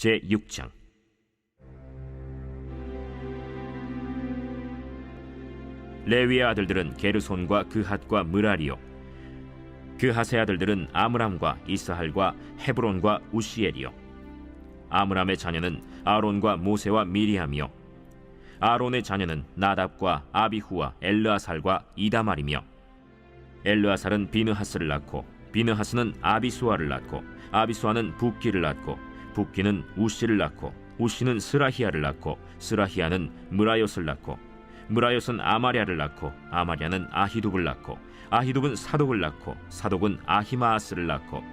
제6장. 레위의 아들들은 게르손과 그핫과 므라리요, 그핫의 아들들은 아므람과 이스할과 헤브론과 우시엘이요. 아므람의 자녀는 아론과 모세와 미리암이요, 아론의 자녀는 나답과 아비후와 엘르아살과 이다말이며, 엘르아살은 비느하스를 낳고 비느하스는 아비수아를 낳고 아비수아는 붓기를 낳고 붓기는 우시를 낳고 우시는 스라히야를 낳고 스라히야는 므라요스를 낳고 므라요스는 아마랴를 낳고 아마랴는 아히둡을 낳고 아히둡은 사독을 낳고 사독은 아히마아스를 낳고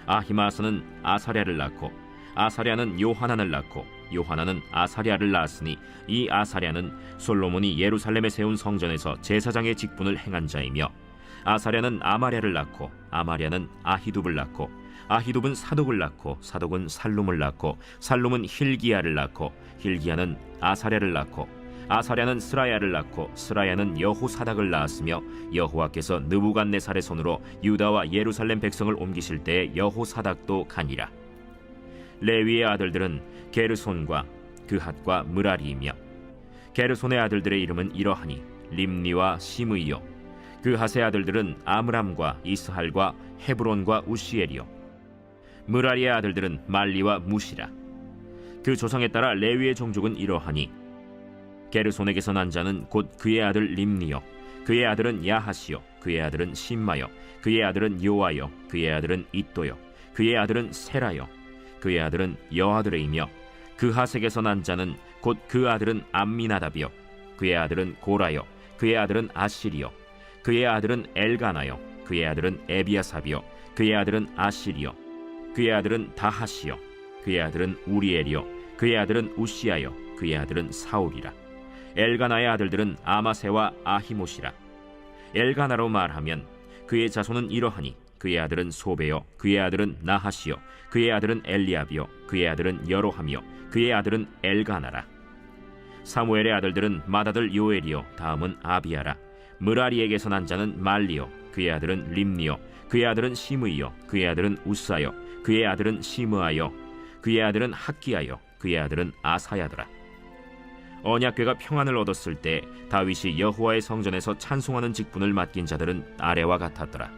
아히마아스는 아사랴를 낳고 아사랴는 요하난을 낳고 요하난은 아사랴를 낳았으니 이 아사랴는 솔로몬이 예루살렘에 세운 성전에서 제사장의 직분을 행한 자이며, 아사랴는 아마랴를 낳고 아마랴는 아히둡을 낳고 아히둡은 사독을 낳고 사독은 살룸을 낳고 살룸은 힐기야를 낳고 힐기야는 아사랴를 낳고 아사랴는 스라야를 낳고 스라야는 여호사닥을 낳았으며, 여호와께서 느부갓네살의 손으로 유다와 예루살렘 백성을 옮기실 때에 여호사닥도 가니라. 레위의 아들들은 게르손과 그핫과 므라리이며, 게르손의 아들들의 이름은 이러하니 림니와 시므이요, 그핫의 아들들은 아므람과 이스할과 헤브론과 우시엘이요, 므라리의 아들들은 말리와 무시라. 그 조상에 따라 레위의 종족은 이러하니 게르손에게서 난 자는 곧 그의 아들 림니요, 그의 아들은 야하시요, 그의 아들은 심마요, 그의 아들은 요아요, 그의 아들은 잇도요, 그의 아들은 세라요, 그의 아들은 여아드레이며, 그핫에게서 난 자는 곧 그 아들은 암미나답이요, 그의 아들은 고라요, 그의 아들은 아시리요, 그의 아들은 엘가나요, 그의 아들은 에비아삽이요, 그의 아들은 아시리요, 그의 아들은 다하시요, 그의 아들은 우리엘이요, 그의 아들은 우시아요, 그의 아들은 사울이라. 엘가나의 아들들은 아마세와 아히못이라. 엘가나로 말하면 그의 자손은 이러하니 그의 아들은 소베요, 그의 아들은 나하시요, 그의 아들은 엘리압이요, 그의 아들은 여로함이요, 그의 아들은 엘가나라. 사무엘의 아들들은 맏아들 요엘이요, 다음은 아비야라. 므라리에게서 난 자는 말리요, 그의 아들은 림니요, 그의 아들은 시므이요, 그의 아들은 우사요, 그의 아들은 시므아요, 그의 아들은 학기야요, 그의 아들은 아사야더라. 언약궤가 평안을 얻었을 때 다윗이 여호와의 성전에서 찬송하는 직분을 맡긴 자들은 아래와 같았더라.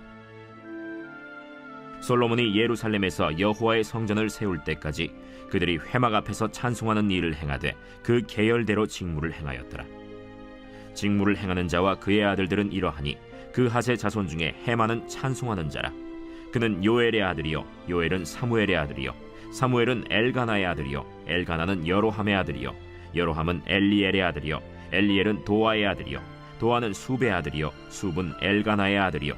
솔로몬이 예루살렘에서 여호와의 성전을 세울 때까지 그들이 회막 앞에서 찬송하는 일을 행하되 그 계열대로 직무를 행하였더라. 직무를 행하는 자와 그의 아들들은 이러하니 그핫의 자손 중에 헤만은 찬송하는 자라. 그는 요엘의 아들이요, 요엘은 사무엘의 아들이요, 사무엘은 엘가나의 아들이요, 엘가나는 여로함의 아들이요, 여로함은 엘리엘의 아들이요, 엘리엘은 도아의 아들이요, 도아는 숲의 아들이요, 숲은 엘가나의 아들이요,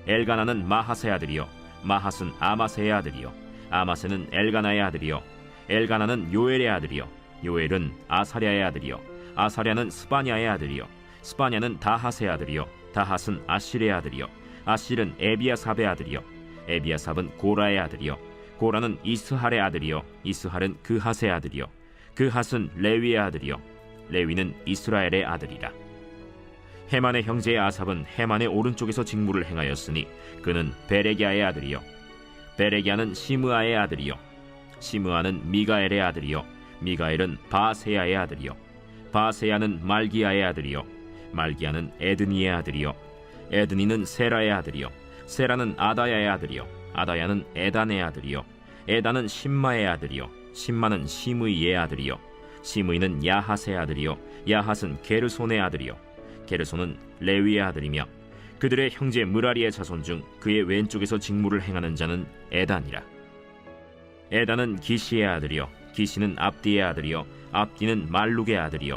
엘가나는 마하스의 아들이요, 마하스는 아마세의 아들이요, 아마세는 엘가나의 아들이요, 엘가나는 요엘의 아들이요, 요엘은 아사랴의 아들이요, 아사랴는 스바냐의 아들이요, 스바냐는 다핫의 아들이요, 다핫은 아실의 아들이요, 아실은 에비아삽의 아들이요, 에비아삽은 고라의 아들이요, 고라는 이스할의 아들이요, 이스할은 그핫의 아들이요, 그핫은 레위의 아들이요, 레위는 이스라엘의 아들이라. 헤만의 형제의 아삽은 헤만의 오른쪽에서 직무를 행하였으니 그는 베레기야의 아들이요, 베레기야는 시므아의 아들이요, 시므아는 미가엘의 아들이요, 미가엘은 바세야의 아들이요, 바세야는 말기야의 아들이요, 말기야는 에드니의 아들이요, 에드니는 세라의 아들이요, 세라는 아다야의 아들이요, 아다야는 에단의 아들이요, 에단은 심마의 아들이요, 심마는 시므이의 아들이요, 시므이는 야핫의 아들이요, 야핫은 게르손의 아들이요, 게르손은 레위의 아들이며, 그들의 형제 므라리의 자손 중 그의 왼쪽에서 직무를 행하는 자는 에단이라. 에단은 기시의 아들이요, 기시는 압디의 아들이요, 압디는 말룩의 아들이요,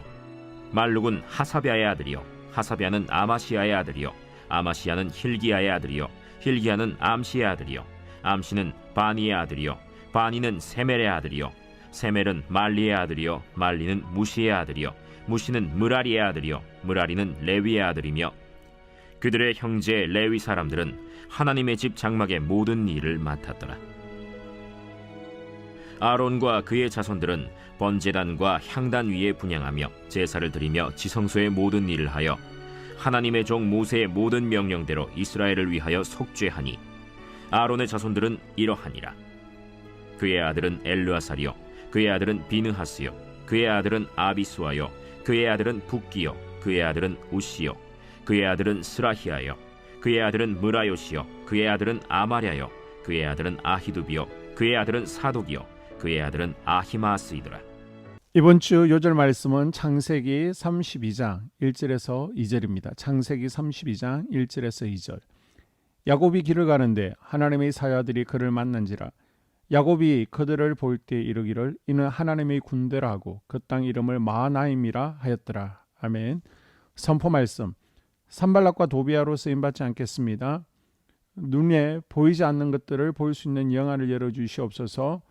말룩은 하사비아의 아들이요, 하사비아는 아마시아의 아들이요, 아마시아는 힐기야의 아들이요, 힐기야는 암시의 아들이요, 암시는 바니의 아들이요, 바니는 세멜의 아들이요, 세멜은 말리의 아들이요, 말리는 무시의 아들이요, 무시는 므라리의 아들이요, 므라리는 레위의 아들이며, 그들의 형제 레위 사람들은 하나님의 집 장막의 모든 일을 맡았더라. 아론과 그의 자손들은 번제단과 향단 위에 분향하며 제사를 드리며 지성소의 모든 일을 하여 하나님의 종 모세의 모든 명령대로 이스라엘을 위하여 속죄하니, 아론의 자손들은 이러하니라. 그의 아들은 엘르아살이요 그의 아들은 비느하스요 그의 아들은 아비수아요 그의 아들은 붓기요 그의 아들은 우시요 그의 아들은 스라히아요 그의 아들은 무라요시요 그의 아들은 아마랴요 그의 아들은 아히두비요 그의 아들은 사독이요 그의 아들은 아히마스이더라. 이번 주 요절 말씀은 창세기 32장 1절에서 2절입니다. 창세기 32장 1절에서 2절. 야곱이 길을 가는데 하나님의 사야들이 그를 만난지라. 야곱이 그들을 볼 때 이르기를 이는 하나님의 군대라 하고 그 땅 이름을 마하나임이라 하였더라. 아멘. 선포 말씀. 산발락과 도비아로 쓰임받지 않겠습니다. 눈에 보이지 않는 것들을 볼 수 있는 영안을 열어주시옵소서.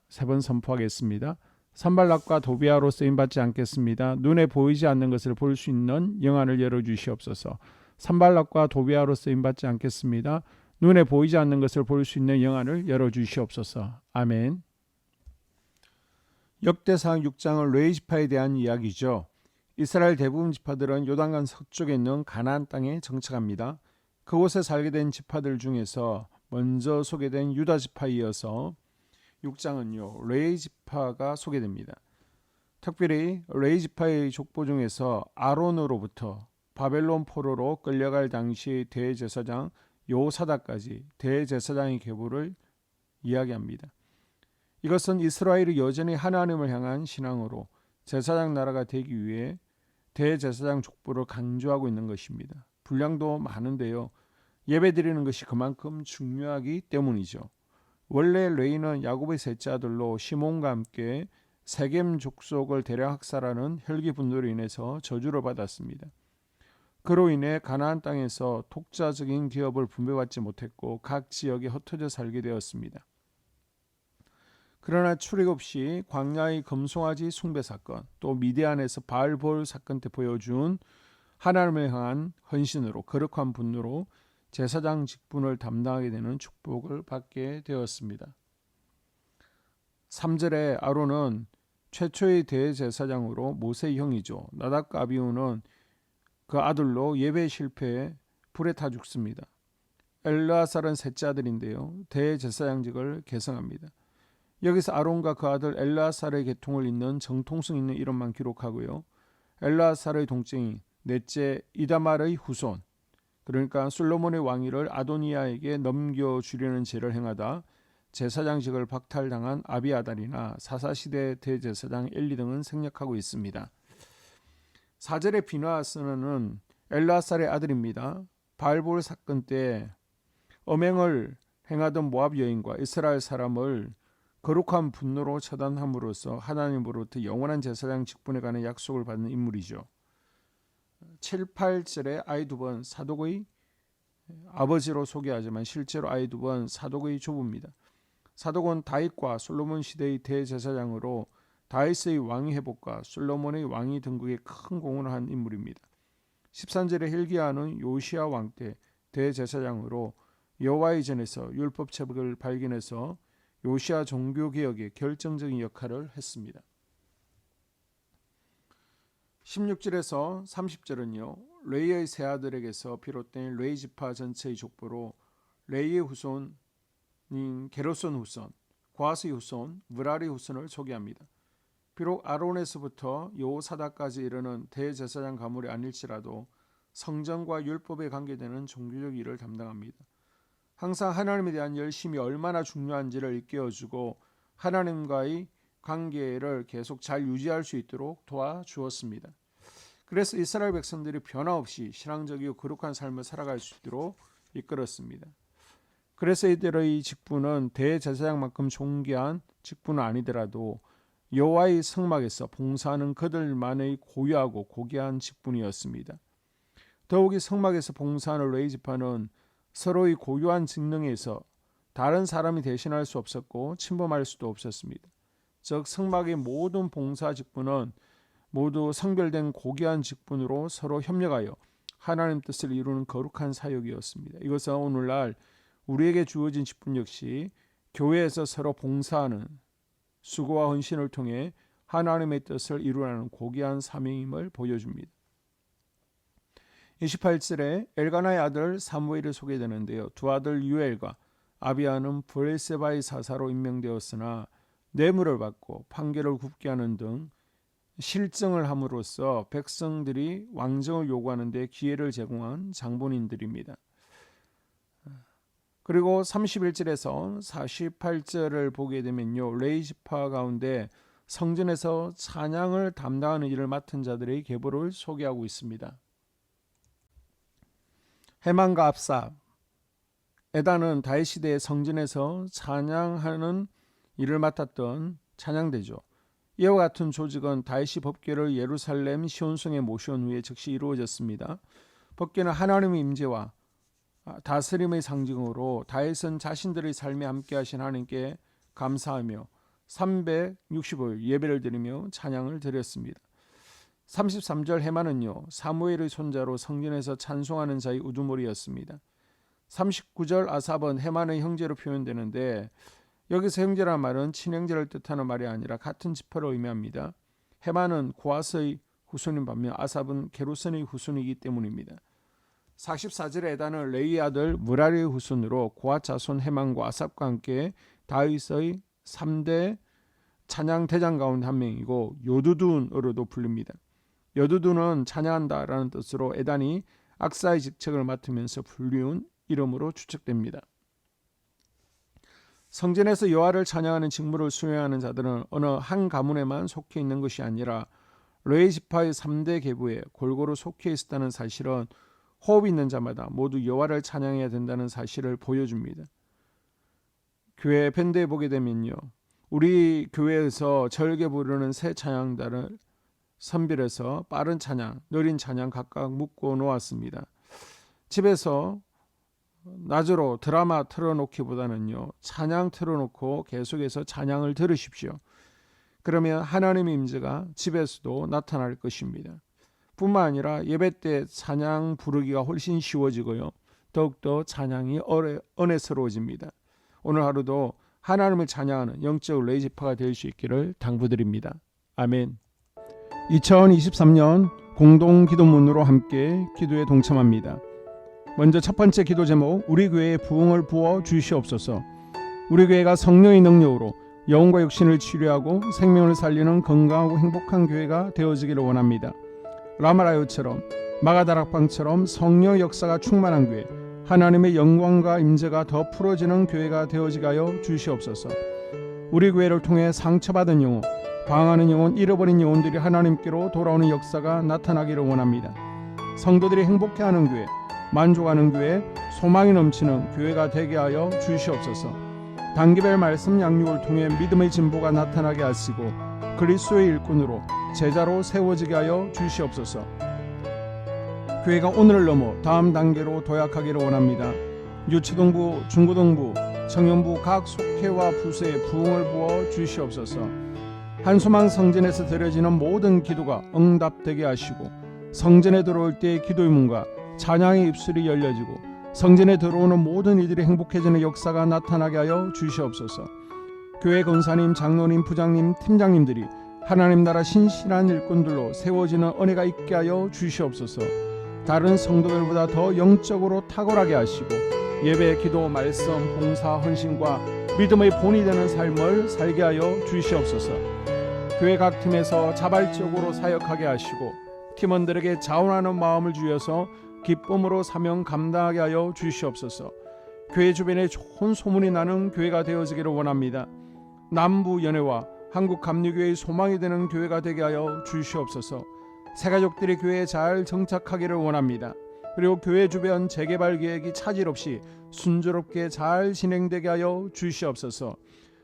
세 번 선포하겠습니다. 산발락과 도비아로 쓰임받지 않겠습니다. 눈에 보이지 않는 것을 볼 수 있는 영안을 열어주시옵소서. 산발락과 도비아로 쓰임받지 않겠습니다. 눈에 보이지 않는 것을 볼 수 있는 영안을 열어주시옵소서. 아멘. 역대상 6장은 레위지파에 대한 이야기죠. 이스라엘 대부분 지파들은 요단강 서쪽에 있는 가나안 땅에 정착합니다. 그곳에 살게 된 지파들 중에서 먼저 소개된 유다 지파에 이어서 6장은요 레위 지파가 소개됩니다. 특별히 레위 지파의 족보 중에서 아론으로부터 바벨론 포로로 끌려갈 당시 대제사장 요사닥까지 대제사장의 계보를 이야기합니다. 이것은 이스라엘이 여전히 하나님을 향한 신앙으로 제사장 나라가 되기 위해 대제사장 족보를 강조하고 있는 것입니다. 분량도 많은데요. 예배드리는 것이 그만큼 중요하기 때문이죠. 원래 레위는 야곱의 셋째 아들로 시몬과 함께 세겜 족속을 대량 학살하는 혈기 분노로 인해서 저주를 받았습니다. 그로 인해 가나안 땅에서 독자적인 기업을 분배받지 못했고 각 지역에 흩어져 살게 되었습니다. 그러나 출애굽 없이 광야의 금송아지 숭배 사건, 또 미디안에서 바알볼 사건 때 보여준 하나님을 향한 헌신으로 거룩한 분노로 제사장 직분을 담당하게 되는 축복을 받게 되었습니다. 3절에 아론은 최초의 대제사장으로 모세의 형이죠. 나답과 아비후는 그 아들로 예배 실패에 불에 타 죽습니다. 엘르아살은 셋째 아들인데요. 대제사장직을 계승합니다. 여기서 아론과 그 아들 엘르아살의 계통을 잇는 정통성 있는 이름만 기록하고요. 엘르아살의 동생인 넷째 이다말의 후손, 그러니까 솔로몬의 왕위를 아도니아에게 넘겨주려는 죄를 행하다 제사장직을 박탈당한 아비아달이나 사사시대 대제사장 엘리 등은 생략하고 있습니다. 4절의 비느하스는 엘르아살의 아들입니다. 바알볼 사건 때 엄행을 행하던 모압 여인과 이스라엘 사람을 거룩한 분노로 처단함으로써 하나님으로부터 영원한 제사장 직분에 관한 약속을 받는 인물이죠. 7, 8절에 아이두번 사독의 아버지로 소개하지만 실제로 아이두번 사독의 조부입니다. 사독은 다윗과 솔로몬 시대의 대제사장으로 다윗의 왕위 회복과 솔로몬의 왕위 등극에 큰 공헌을 한 인물입니다. 13절에 힐기야는 요시야 왕 때 대제사장으로 여호와의 전에서 율법 책을 발견해서 요시야 종교개혁에 결정적인 역할을 했습니다. 16절에서 30절은요. 레이의 세 아들에게서 비롯된 레이 지파 전체의 족보로 레이의 후손인 게르손 후손, 고핫의 후손, 무라리 후손을 소개합니다. 비록 아론에서부터 요사닥까지 이르는 대제사장 가물이 아닐지라도 성전과 율법에 관계되는 종교적 일을 담당합니다. 항상 하나님에 대한 열심이 얼마나 중요한지를 일깨워주고 하나님과의 관계를 계속 잘 유지할 수 있도록 도와주었습니다. 그래서 이스라엘 백성들이 변화없이 신앙적이고 거룩한 삶을 살아갈 수 있도록 이끌었습니다. 그래서 이들의 직분은 대제사장만큼 존귀한 직분은 아니더라도 여호와의 성막에서 봉사하는 그들만의 고유하고 고귀한 직분이었습니다. 더욱이 성막에서 봉사하는 레위 지파는 서로의 고유한 직능에서 다른 사람이 대신할 수 없었고 침범할 수도 없었습니다. 즉 성막의 모든 봉사 직분은 모두 성별된 고귀한 직분으로 서로 협력하여 하나님 뜻을 이루는 거룩한 사역이었습니다. 이것은 오늘날 우리에게 주어진 직분 역시 교회에서 서로 봉사하는 수고와 헌신을 통해 하나님의 뜻을 이루라는 고귀한 사명임을 보여줍니다. 28절에 엘가나의 아들 사무엘이 소개되는데요. 두 아들 유엘과 아비야는 브엘세바의 사사로 임명되었으나 뇌물을 받고 판결을 굽게 하는 등 실정을 함으로써 백성들이 왕정을 요구하는 데 기회를 제공한 장본인들입니다. 그리고 31절에서 48절을 보게 되면요, 레위 지파 가운데 성전에서 찬양을 담당하는 일을 맡은 자들의 계보를 소개하고 있습니다. 헤만과 압삽, 에단은 다윗 시대의 성전에서 찬양하는 일을 맡았던 찬양대죠. 이와 같은 조직은 다윗이 법궤를 예루살렘 시온성에 모셔온 후에 즉시 이루어졌습니다. 법궤는 하나님의 임재와 다스림의 상징으로 다윗은 자신들의 삶에 함께하신 하나님께 감사하며 360일 예배를 드리며 찬양을 드렸습니다. 33절 헤만은요, 사무엘의 손자로 성전에서 찬송하는 자의 우두머리였습니다. 39절 아삽은 헤만의 형제로 표현되는데 여기서 형제란 말은 친형제를 뜻하는 말이 아니라 같은 지파를 의미합니다. 헤만은 고아스의 후손인 반면 아삽은 게르손의 후손이기 때문입니다. 44절에 에단은 레위 아들 무라리의 후손으로 고아 자손 헤만과 아삽과 함께 다윗의 3대 찬양 대장 가운데 한 명이고 요두둔으로도 불립니다. 요두둔은 찬양한다라는 뜻으로 에단이 악사의 직책을 맡으면서 불리운 이름으로 추측됩니다. 성전에서 여호와를 찬양하는 직무를 수행하는 자들은 어느 한 가문에만 속해 있는 것이 아니라 레위 지파의 3대 계보에 골고루 속해 있었다는 사실은 호흡 있는 자마다 모두 여호와를 찬양해야 된다는 사실을 보여줍니다. 교회 밴드에 보게 되면요, 우리 교회에서 절개 부르는 새 찬양단을 선별해서 빠른 찬양, 느린 찬양 각각 묶어 놓았습니다. 집에서 낮으로 드라마 틀어놓기보다는요, 찬양 틀어놓고 계속해서 찬양을 들으십시오. 그러면 하나님의 임재가 집에서도 나타날 것입니다. 뿐만 아니라 예배 때 찬양 부르기가 훨씬 쉬워지고요, 더욱더 찬양이 은혜스러워집니다. 오늘 하루도 하나님을 찬양하는 영적 레위 지파가 될 수 있기를 당부드립니다. 아멘. 2023년 공동 기도문으로 함께 기도에 동참합니다. 먼저 첫 번째 기도 제목, 우리 교회에 부흥을 부어 주시옵소서. 우리 교회가 성령의 능력으로 영혼과 육신을 치료하고 생명을 살리는 건강하고 행복한 교회가 되어지기를 원합니다. 라마라요처럼 마가다락방처럼 성령 역사가 충만한 교회, 하나님의 영광과 임재가 더 풀어지는 교회가 되어지게 하여 주시옵소서. 우리 교회를 통해 상처받은 영혼, 방황하는 영혼, 잃어버린 영혼들이 하나님께로 돌아오는 역사가 나타나기를 원합니다. 성도들이 행복해하는 교회, 만족하는 교회, 소망이 넘치는 교회가 되게 하여 주시옵소서. 단기별 말씀 양육을 통해 믿음의 진보가 나타나게 하시고 그리스도의 일꾼으로 제자로 세워지게 하여 주시옵소서. 교회가 오늘을 넘어 다음 단계로 도약하기를 원합니다. 유치동부, 중고등부, 청년부 각 속회와 부서에 부흥을 부어 주시옵소서. 한소망 성전에서 드려지는 모든 기도가 응답되게 하시고 성전에 들어올 때의 기도의 문과 찬양의 입술이 열려지고 성전에 들어오는 모든 이들이 행복해지는 역사가 나타나게 하여 주시옵소서. 교회 권사님, 장로님, 부장님, 팀장님들이 하나님 나라 신실한 일꾼들로 세워지는 은혜가 있게 하여 주시옵소서. 다른 성도들보다 더 영적으로 탁월하게 하시고 예배, 기도, 말씀, 봉사, 헌신과 믿음의 본이 되는 삶을 살게 하여 주시옵소서. 교회 각 팀에서 자발적으로 사역하게 하시고 팀원들에게 자원하는 마음을 주셔서 기쁨으로 사명 감당하게 하여 주시옵소서. 교회 주변에 좋은 소문이 나는 교회가 되어지기를 원합니다. 남부 연회와 한국 감리교회의 소망이 되는 교회가 되게 하여 주시옵소서. 새가족들이 교회에 잘 정착하기를 원합니다. 그리고 교회 주변 재개발 계획이 차질 없이 순조롭게 잘 진행되게 하여 주시옵소서.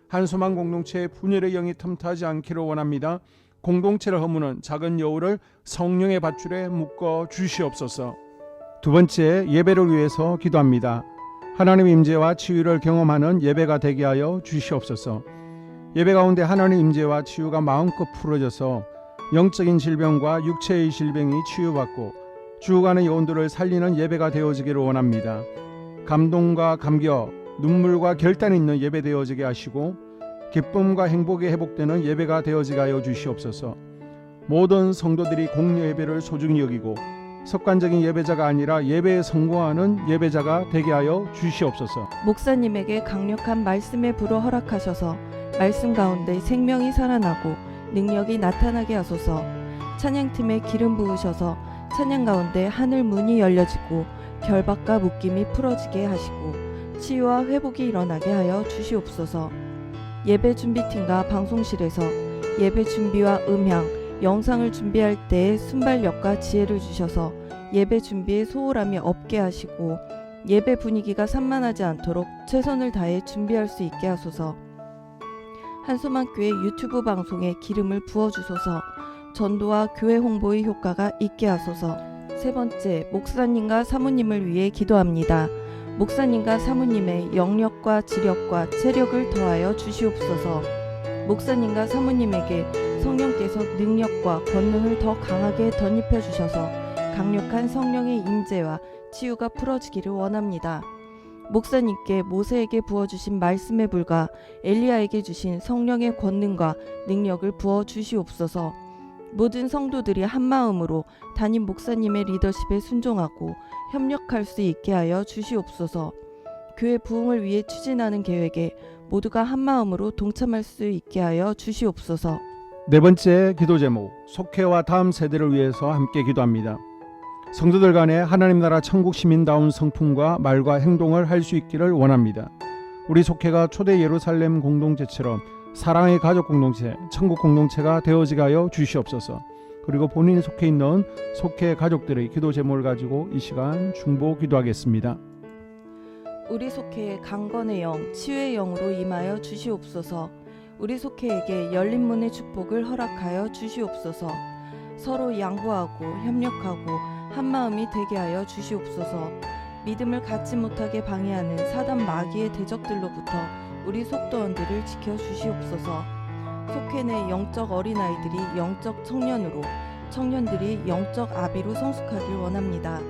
한소망 공동체의 분열의 영이 틈타지 않기를 원합니다. 공동체를 허무는 작은 여우를 성령의 밧줄에 묶어 주시옵소서. 두 번째, 예배를 위해서 기도합니다. 하나님의 임재와 치유를 경험하는 예배가 되게 하여 주시옵소서. 예배 가운데 하나님의 임재와 치유가 마음껏 풀어져서 영적인 질병과 육체의 질병이 치유받고 죽어가는 영혼들을 살리는 예배가 되어지기를 원합니다. 감동과 감격, 눈물과 결단이 있는 예배 되어지게 하시고 기쁨과 행복이 회복되는 예배가 되어지게 하여 주시옵소서. 모든 성도들이 공여 예배를 소중히 여기고 습관적인 예배자가 아니라 예배에 성공하는 예배자가 되게 하여 주시옵소서. 목사님에게 강력한 말씀의 불을 허락하셔서 말씀 가운데 생명이 살아나고 능력이 나타나게 하소서. 찬양팀에 기름 부으셔서 찬양 가운데 하늘 문이 열려지고 결박과 묶임이 풀어지게 하시고 치유와 회복이 일어나게 하여 주시옵소서. 예배 준비팀과 방송실에서 예배 준비와 음향, 영상을 준비할 때에 순발력과 지혜를 주셔서 예배 준비에 소홀함이 없게 하시고 예배 분위기가 산만하지 않도록 최선을 다해 준비할 수 있게 하소서. 한소망교회 유튜브 방송에 기름을 부어주소서. 전도와 교회 홍보의 효과가 있게 하소서. 세 번째, 목사님과 사모님을 위해 기도합니다. 목사님과 사모님의 영력과 지력과 체력을 더하여 주시옵소서. 목사님과 사모님에게 성령께서 능력과 권능을 더 강하게 덧입혀 주셔서 강력한 성령의 임재와 치유가 풀어지기를 원합니다. 목사님께 모세에게 부어주신 말씀의 불과 엘리야에게 주신 성령의 권능과 능력을 부어 주시옵소서. 모든 성도들이 한마음으로 담임 목사님의 리더십에 순종하고 협력할 수 있게 하여 주시옵소서. 교회 부흥을 위해 추진하는 계획에 모두가 한마음으로 동참할 수 있게 하여 주시옵소서. 네 번째 기도 제목, 속회와 다음 세대를 위해서 함께 기도합니다. 성도들 간에 하나님 나라 천국 시민다운 성품과 말과 행동을 할 수 있기를 원합니다. 우리 속회가 초대 예루살렘 공동체처럼 사랑의 가족 공동체, 천국 공동체가 되어지게 하여 주시옵소서. 그리고 본인이 속해 있는 속회 가족들의 기도 제목을 가지고 이 시간 중보 기도하겠습니다. 우리 속회에 강건의 영, 치유의 영으로 임하여 주시옵소서. 우리 속회에게 열린 문의 축복을 허락하여 주시옵소서. 서로 양보하고 협력하고 한마음이 되게 하여 주시옵소서. 믿음을 갖지 못하게 방해하는 사단 마귀의 대적들로부터 우리 속도원들을 지켜 주시옵소서. 속회 내 영적 어린아이들이 영적 청년으로, 청년들이 영적 아비로 성숙하길 원합니다.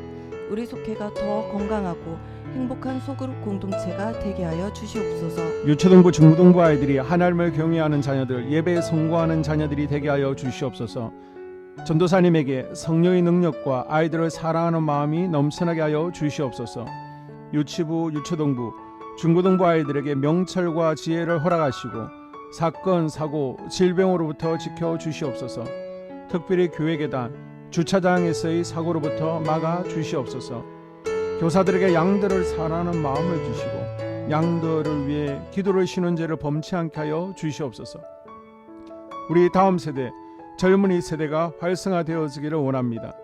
우리 속회가 더 건강하고 행복한 소그룹 공동체가 되게 하여 주시옵소서. 유초등부 중고등부 아이들이 하나님을 경외하는 자녀들, 예배에 성공하는 자녀들이 되게 하여 주시옵소서. 전도사님에게 성령의 능력과 아이들을 사랑하는 마음이 넘쳐나게 하여 주시옵소서. 유치부, 유초등부, 중고등부 아이들에게 명철과 지혜를 허락하시고 사건, 사고, 질병으로부터 지켜 주시옵소서. 특별히 교회 계단, 주차장에서의 사고로부터 막아 주시옵소서. 교사들에게 양들을 사랑하는 마음을 주시고 양들을 위해 기도를 쉬는 죄를 범치 않게 하여 주시옵소서. 우리 다음 세대, 젊은이 세대가 활성화되어지기를 원합니다.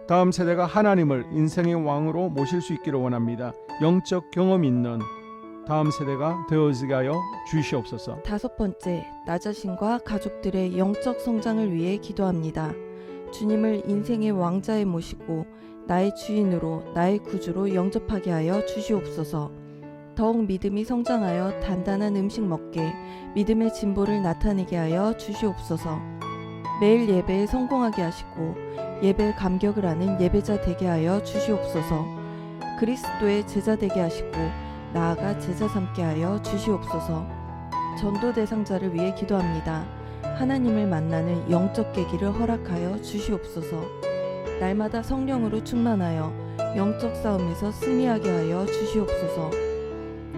다음 세대가 하나님을 인생의 왕으로 모실 수 있기를 원합니다. 영적 경험이 있는 다음 세대가 되어지게 하여 주시옵소서. 다섯 번째, 나 자신과 가족들의 영적 성장을 위해 기도합니다. 주님을 인생의 왕자에 모시고 나의 주인으로, 나의 구주로 영접하게 하여 주시옵소서. 더욱 믿음이 성장하여 단단한 음식 먹게, 믿음의 진보를 나타내게 하여 주시옵소서. 매일 예배에 성공하게 하시고 예배에 감격을 하는 예배자 되게 하여 주시옵소서. 그리스도의 제자 되게 하시고 나아가 제자 삼게 하여 주시옵소서. 전도 대상자를 위해 기도합니다. 하나님을 만나는 영적 계기를 허락하여 주시옵소서. 날마다 성령으로 충만하여 영적 싸움에서 승리하게 하여 주시옵소서.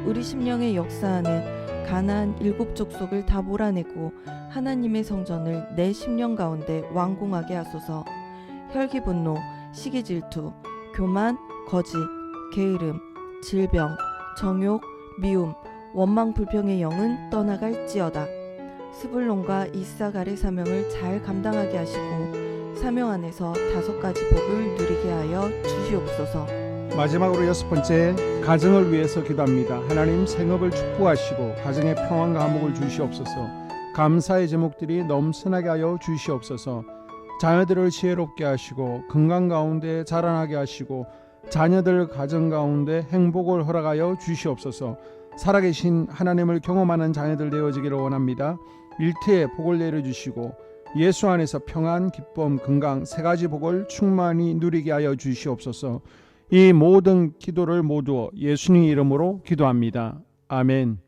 우리 심령에 역사하는 가나안 7 족속을 다 몰아내고 하나님의 성전을 내 심령 가운데 완공하게 하소서. 혈기 분노, 시기 질투, 교만, 거짓, 게으름, 질병, 정욕, 미움, 원망 불평의 영은 떠나갈지어다. 스불론과 이사갈의 사명을 잘 감당하게 하시고 사명 안에서 5가지 복을 누리게 하여 주시옵소서. 마지막으로 6번째, 가정을 위해서 기도합니다. 하나님 생업을 축복하시고 가정에 평안과 화목을 주시옵소서. 감사의 제목들이 넘쳐나게 하여 주시옵소서. 자녀들을 지혜롭게 하시고 건강 가운데 자라나게 하시고 자녀들 가정 가운데 행복을 허락하여 주시옵소서. 살아계신 하나님을 경험하는 자녀들 되어지기를 원합니다. 일터에 복을 내려주시고 예수 안에서 평안, 기쁨, 건강 3가지 복을 충만히 누리게 하여 주시옵소서. 이 모든 기도를 모두 예수님 이름으로 기도합니다. 아멘.